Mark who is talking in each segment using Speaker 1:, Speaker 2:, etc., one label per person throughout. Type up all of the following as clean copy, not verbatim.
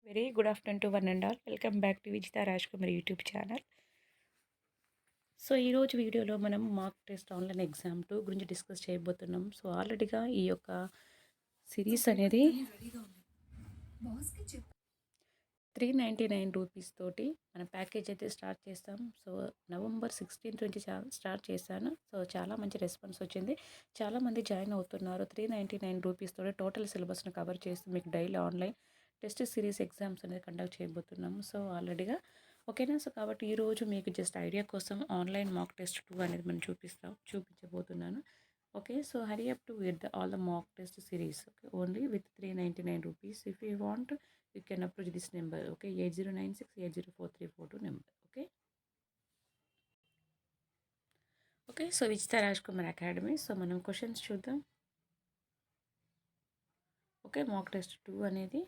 Speaker 1: Very good afternoon to one and all. Welcome back to Wichita Rajkumar YouTube channel. So ఈరోజు వీడియోలో మనం mark test online exam 2 గురించి discuss చేయబోతున్నాం. So ఆల్రెడీగా ఈ యొక్క సిరీస్ అనేది 399 రూపీస్ తోటి మన ప్యాకేజ్ అయితే స్టార్ట్ చేస్తాం. సో నవంబర్ 16 నుంచి స్టార్ట్ చేశాను. సో చాలా మంచి రెస్పాన్స్ వచ్చింది. చాలామంది జాయిన్ అవుతున్నారు. 399 రూపీస్ తోటి టోటల్ సిలబస్ను కవర్ చేస్తూ మీకు daily online test series exams అనేది కండక్ట్ చేయబోతున్నాము. సో ఆల్రెడీగా ఓకేనా. సో కాబట్టి ఈరోజు మీకు జస్ట్ ఐడియా కోసం ఆన్లైన్ మాక్ టెస్ట్ 2 అనేది మనం చూపించబోతున్నాను. Okay, so hurry up to with all the mock test series. Okay, only with 399 rupees. If you want you can approach this number. Okay, 8096804342 number. Okay, so Vichita Rajkumar Academy. So మనం questions చూద్దాం. Okay, mock test 2 అనేది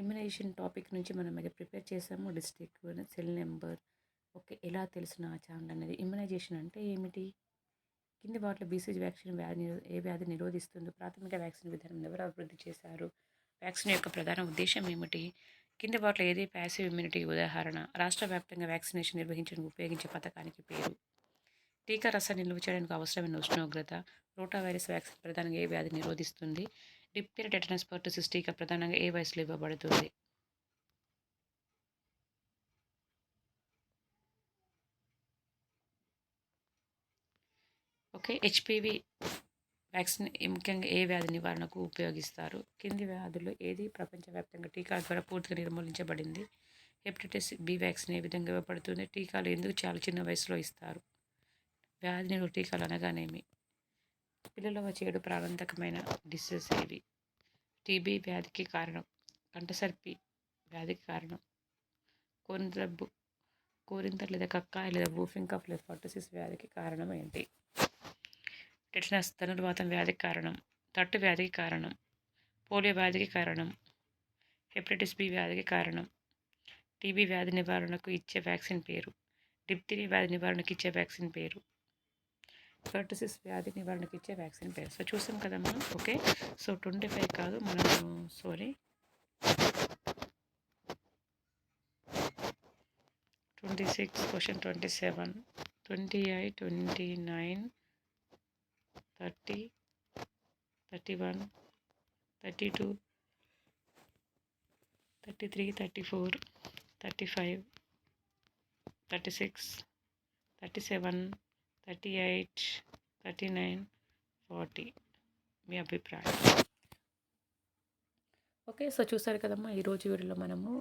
Speaker 1: immunisation topic నుంచి మనం అయితే prepare చేసాము. District cell number. Okay, ఎలా తెలిసిన ఆ ఛానల్ అనేది. ఇమ్యునైజేషన్ అంటే ఏమిటి? కింది వాటిలో బీసీజీ వ్యాక్సిన్ ఏ వ్యాధి నిరోధిస్తుందో ప్రాథమిక వ్యాక్సిన్ విధానం ఎవరు అభివృద్ధి చేశారు? వ్యాక్సిన్ యొక్క ప్రధాన ఉద్దేశం ఏమిటి? కింది వాటిలో ఏది ప్యాసివ్ ఇమ్యూనిటీ ఉదాహరణ? రాష్ట్ర వ్యాప్తంగా వ్యాక్సినేషన్ నిర్వహించడానికి ఉపయోగించే పథకానికి పేరు? టీకా రసాన్ని నిల్వ చేయడానికి అవసరమైన ఉష్ణోగ్రత? రోటా వైరస్ వ్యాక్సిన్ ప్రధానంగా ఏ వ్యాధి నిరోధిస్తుంది? డిప్తెరియా, టెటనస్, పర్టుసిస్ టీకా ప్రధానంగా ఏ వయసులో ఇవ్వబడుతుంది? ఓకే, హెచ్పివి వ్యాక్సిన్ ముఖ్యంగా ఏ వ్యాధి నివారణకు ఉపయోగిస్తారు? కింది వ్యాధులు ఏది ప్రపంచవ్యాప్తంగా టీకాల ద్వారా పూర్తిగా నిర్మూలించబడింది? హెపటైటిస్ బి వ్యాక్సిన్ ఏ విధంగా ఇవ్వబడుతుంది? టీకాలు ఎందుకు చాలా చిన్న వయసులో ఇస్తారు? వ్యాధి నిరోధక టీకాలు అనగానేమి? పిల్లల్లో వచ్చే 7 ప్రాణాంతకమైన డిసీజెస్ ఏవి? టీబీ వ్యాధికి కారణం? కంఠసర్పి వ్యాధికి కారణం? కోరింత లేదా కక్కాయ లేదా బూఫింగ్ కఫ్ లేదా పర్టుసిస్ వ్యాధికి కారణం ఏంటి? టెటనస్ ధనుర్వాతం వ్యాధికి కారణం? తట్టు వ్యాధికి కారణం? పోలియో వ్యాధికి కారణం? హెపటైటిస్ బి వ్యాధికి కారణం? టీబీ వ్యాధి నివారణకు ఇచ్చే వ్యాక్సిన్ పేరు? డిప్తీరియా వ్యాధి నివారణకు ఇచ్చే వ్యాక్సిన్ పేరు? పర్టుసిస్ వ్యాధి నివారణకు ఇచ్చే వ్యాక్సిన్ పేరు? సో చూసాం కదా మనం. ఓకే, సో 25 కాదు మనం 26, క్వశ్చన్ 27, 28, 29, 30, 31, 32, 33, 34, 35, 36, 37, 38, 39, 40 మీ అభిప్రాయం? ఓకే, సో చూసారు కదమ్మా. ఈరోజు వీడియోలో మనము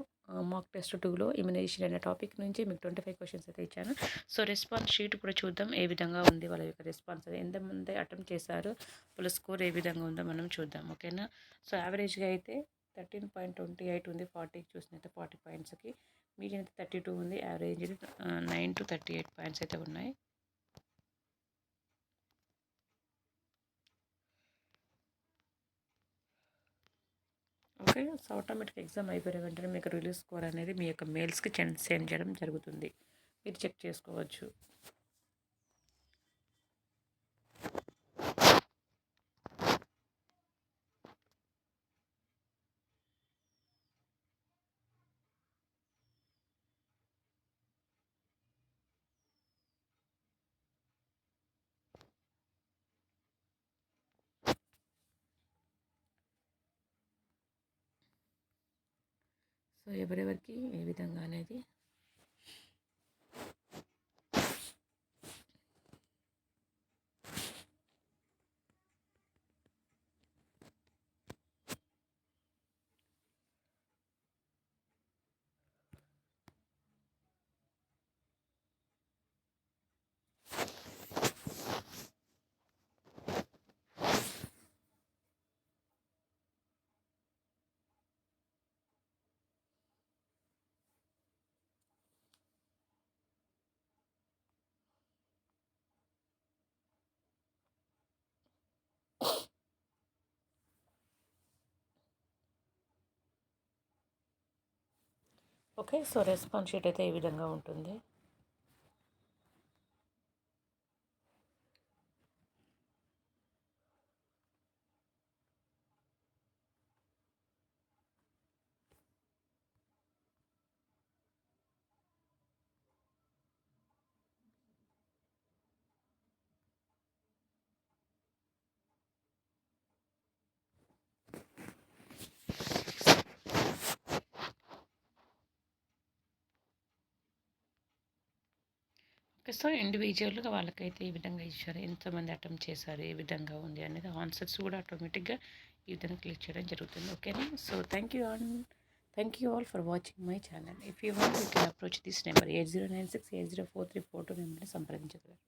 Speaker 1: మాక్ టెస్ట్ 2లో ఇమ్యునైజేషన్ అనే టాపిక్ నుంచి మీకు 25 క్వశ్చన్స్ అయితే ఇచ్చాను. సో రెస్పాన్స్ షీట్ కూడా చూద్దాం ఏ విధంగా ఉంది వాళ్ళ యొక్క రెస్పాన్స్ అది. ఎంతమంది అటెంప్ట్ చేశారు, వాళ్ళ స్కోర్ ఏ విధంగా ఉందో మనం చూద్దాం. ఓకేనా. సో యావరేజ్గా అయితే 13.28 ఉంది. 40కి చూసినైతే 40 పాయింట్స్కి. మీడియం అయితే 32 ఉంది. యావరేజ్ 9 to 38 పాయింట్స్ అయితే ఉన్నాయి. ఓకే, సో ఆటోమేటిక్ ఎగ్జామ్ అయిపోయిన వెంటనే మీకు రిలీజ్ స్కోర్ అనేది మీ యొక్క మెయిల్స్కి సెండ్ చేయడం జరుగుతుంది. మీరు చెక్ చేసుకోవచ్చు. సో ఎవరెవరికి ఏ విధంగా అనేది ఓకే, సో రెస్పాన్స్ షీట్ అయితే ఈ విధంగా ఉంటుంది. ఓకే. సో, ఇండివిడ్యువల్‌గా వాళ్ళకైతే ఏ విధంగా ఇచ్చారు, ఎంతమంది అటెంప్ట్ చేశారు, ఏ విధంగా ఉంది అనేది ఆన్సర్స్ కూడా ఆటోమేటిక్‌గా ఈ విధంగా క్లిక్ చేయడం జరుగుతుంది. ఓకేనా? So, thank you all for watching my channel. If you want you can approach this number 8096804342 నెంబర్‌ని సంప్రదించగలరు.